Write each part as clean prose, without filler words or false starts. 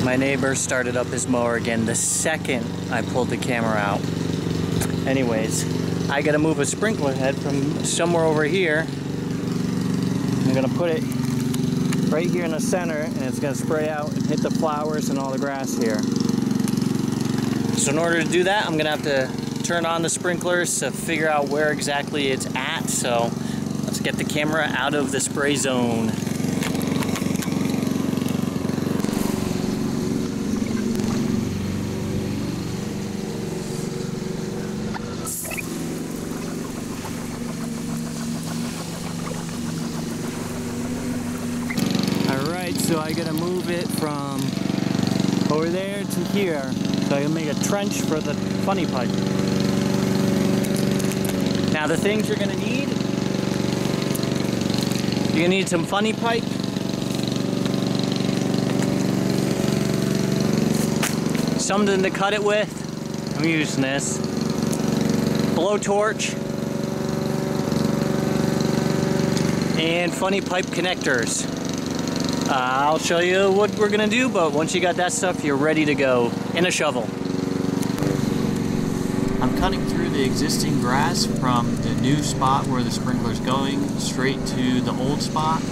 My neighbor started up his mower again the second I pulled the camera out. Anyways, I gotta move a sprinkler head from somewhere over here. I'm gonna put it right here in the center, and it's gonna spray out and hit the flowers and all the grass here. So in order to do that, I'm gonna have to turn on the sprinklers to figure out where exactly it's at. So let's get the camera out of the spray zone. Alright, so I gotta move it from over there to here. So I can make a trench for the funny pipe. Now the things you're gonna need, you're gonna need some funny pipe, something to cut it with. I'm using this. Blowtorch, and funny pipe connectors. I'll show you what we're gonna do, but once you got that stuff, you're ready to go. And a shovel. I'm cutting through the existing grass from the new spot where the sprinkler's going straight to the old spot,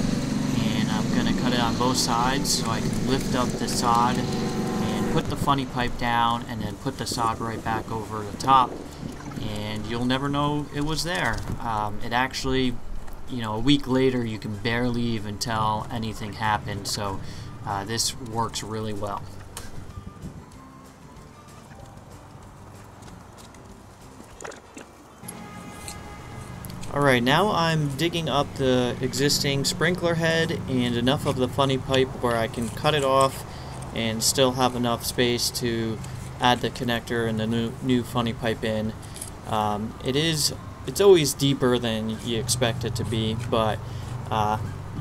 and I'm gonna cut it on both sides so I can lift up the sod and put the funny pipe down, and then put the sod right back over the top, and you'll never know it was there. It actually, you know, a week later you can barely even tell anything happened, so this works really well. Alright, now I'm digging up the existing sprinkler head and enough of the funny pipe where I can cut it off and still have enough space to add the connector and the new funny pipe in. It's always deeper than you expect it to be, but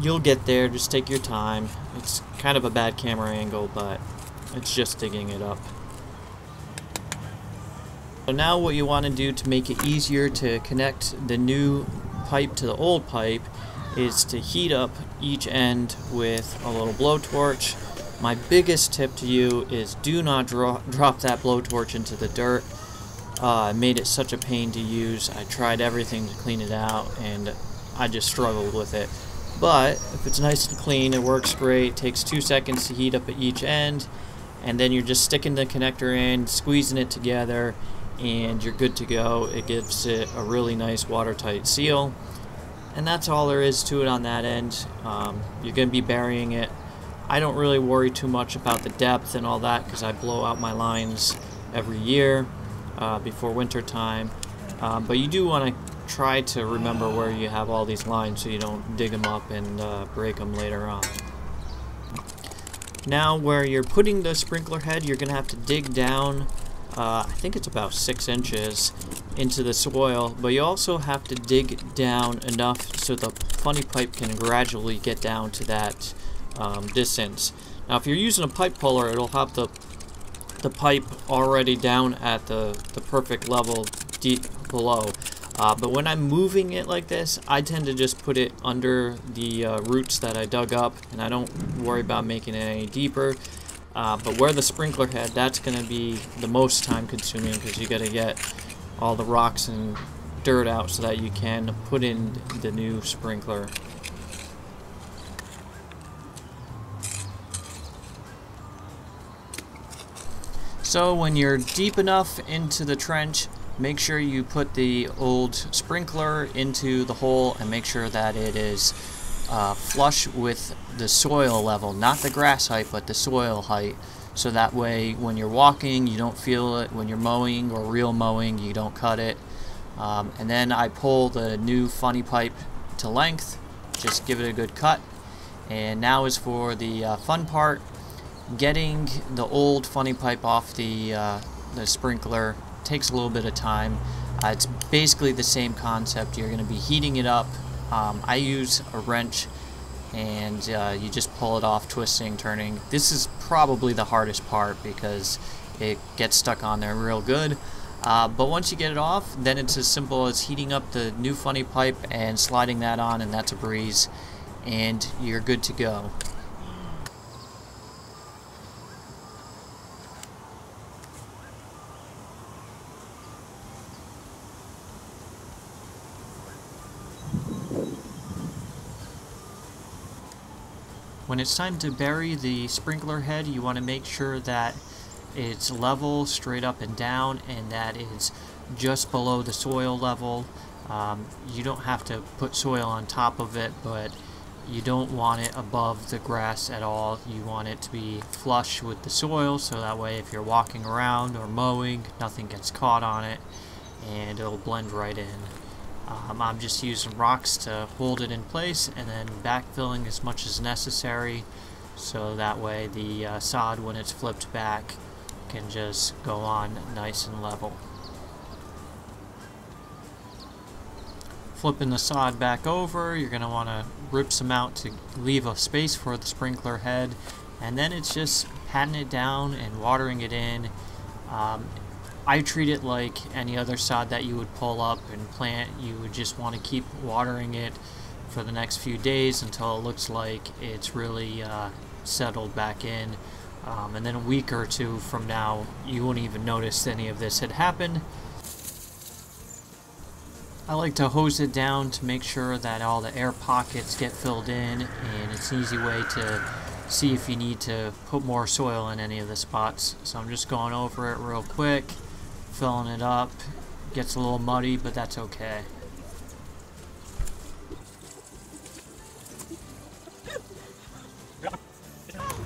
you'll get there. Just take your time. It's kind of a bad camera angle, but it's just digging it up. So now what you want to do to make it easier to connect the new pipe to the old pipe is to heat up each end with a little blowtorch. My biggest tip to you is do not drop that blowtorch into the dirt. It made it such a pain to use. I tried everything to clean it out and I just struggled with it. But if it's nice and clean, it works great. It takes 2 seconds to heat up at each end, and then you're just sticking the connector in, squeezing it together, and you're good to go. It gives it a really nice watertight seal, and that's all there is to it on that end. You're going to be burying it. I don't really worry too much about the depth and all that because I blow out my lines every year before winter time, but you do want to try to remember where you have all these lines so you don't dig them up and break them later on. Now where you're putting the sprinkler head, you're going to have to dig down, I think it's about 6 inches into the soil, but you also have to dig down enough so the funny pipe can gradually get down to that distance. Now if you're using a pipe puller, it'll have the pipe already down at the perfect level deep below. But when I'm moving it like this, I tend to just put it under the roots that I dug up, and I don't worry about making it any deeper. But where the sprinkler head, that's going to be the most time consuming because you got to get all the rocks and dirt out so that you can put in the new sprinkler. So when you're deep enough into the trench, make sure you put the old sprinkler into the hole and make sure that it is flush with the soil level, not the grass height, but the soil height. So that way when you're walking, you don't feel it. When you're mowing or real mowing, you don't cut it. And then I pull the new funny pipe to length, just give it a good cut. And now is for the fun part. Getting the old funny pipe off the sprinkler takes a little bit of time. It's basically the same concept. You're going to be heating it up. I use a wrench, and you just pull it off, twisting, turning. This is probably the hardest part because it gets stuck on there real good. But once you get it off, then it's as simple as heating up the new funny pipe and sliding that on, and that's a breeze, and you're good to go. When it's time to bury the sprinkler head, you want to make sure that it's level straight up and down, and that it's just below the soil level. You don't have to put soil on top of it, but you don't want it above the grass at all. You want it to be flush with the soil, so that way if you're walking around or mowing, nothing gets caught on it and it'll blend right in. I'm just using rocks to hold it in place, and then backfilling as much as necessary, so that way the sod, when it's flipped back, can just go on nice and level. Flipping the sod back over, you're going to want to rip some out to leave a space for the sprinkler head, and then it's just patting it down and watering it in. I treat it like any other sod that you would pull up and plant. You would just want to keep watering it for the next few days until it looks like it's really settled back in. And then a week or two from now, you won't even notice any of this had happened. I like to hose it down to make sure that all the air pockets get filled in, and it's an easy way to see if you need to put more soil in any of the spots. So I'm just going over it real quick, filling it up. Gets a little muddy, but that's okay.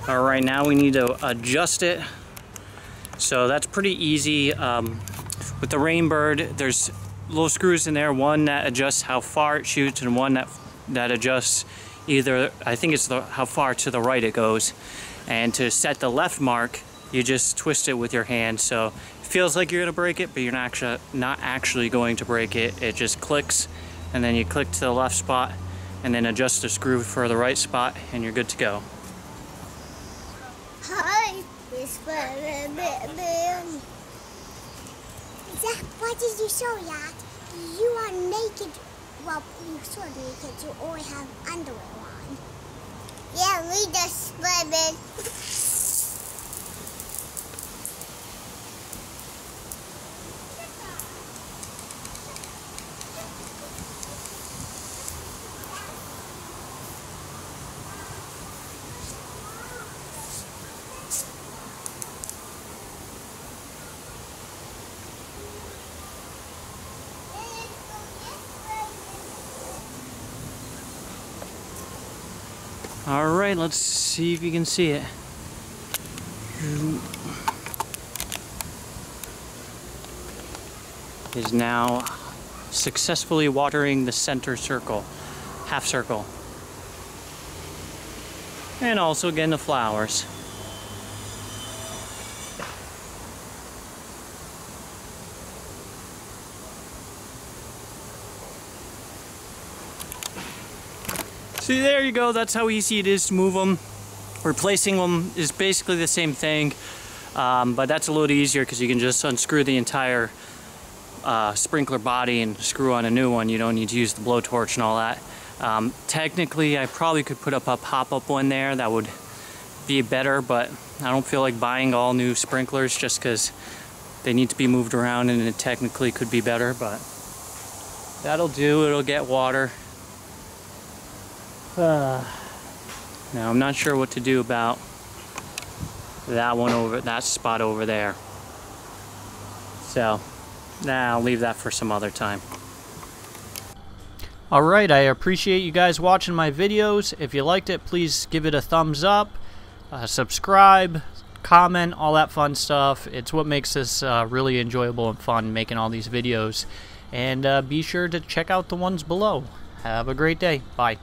Alright, now we need to adjust it. So that's pretty easy. With the Rainbird, there's little screws in there, one that adjusts how far it shoots and one that adjusts either, I think it's how far to the right it goes. And to set the left mark, you just twist it with your hand, so it feels like you're going to break it, but you're not actually going to break it. It just clicks, and then you click to the left spot and then adjust the screw for the right spot, and you're good to go. Hi, why did you show that? You are naked. Well, you're sort of naked. You only have underwear on. Yeah, we just swimming. Alright, let's see if you can see it. Is now successfully watering the center circle, half circle. And also again the flowers. See, there you go. That's how easy it is to move them. Replacing them is basically the same thing, but that's a little easier because you can just unscrew the entire sprinkler body and screw on a new one. You don't need to use the blowtorch and all that. Technically, I probably could put up a pop-up one there. That would be better, but I don't feel like buying all new sprinklers just because they need to be moved around, and it technically could be better, but that'll do. It'll get water. Now I'm not sure what to do about that spot over there. So I'll leave that for some other time. Alright, I appreciate you guys watching my videos. If you liked it, please give it a thumbs up, subscribe, comment, all that fun stuff. It's what makes this really enjoyable and fun, making all these videos. And be sure to check out the ones below. Have a great day. Bye.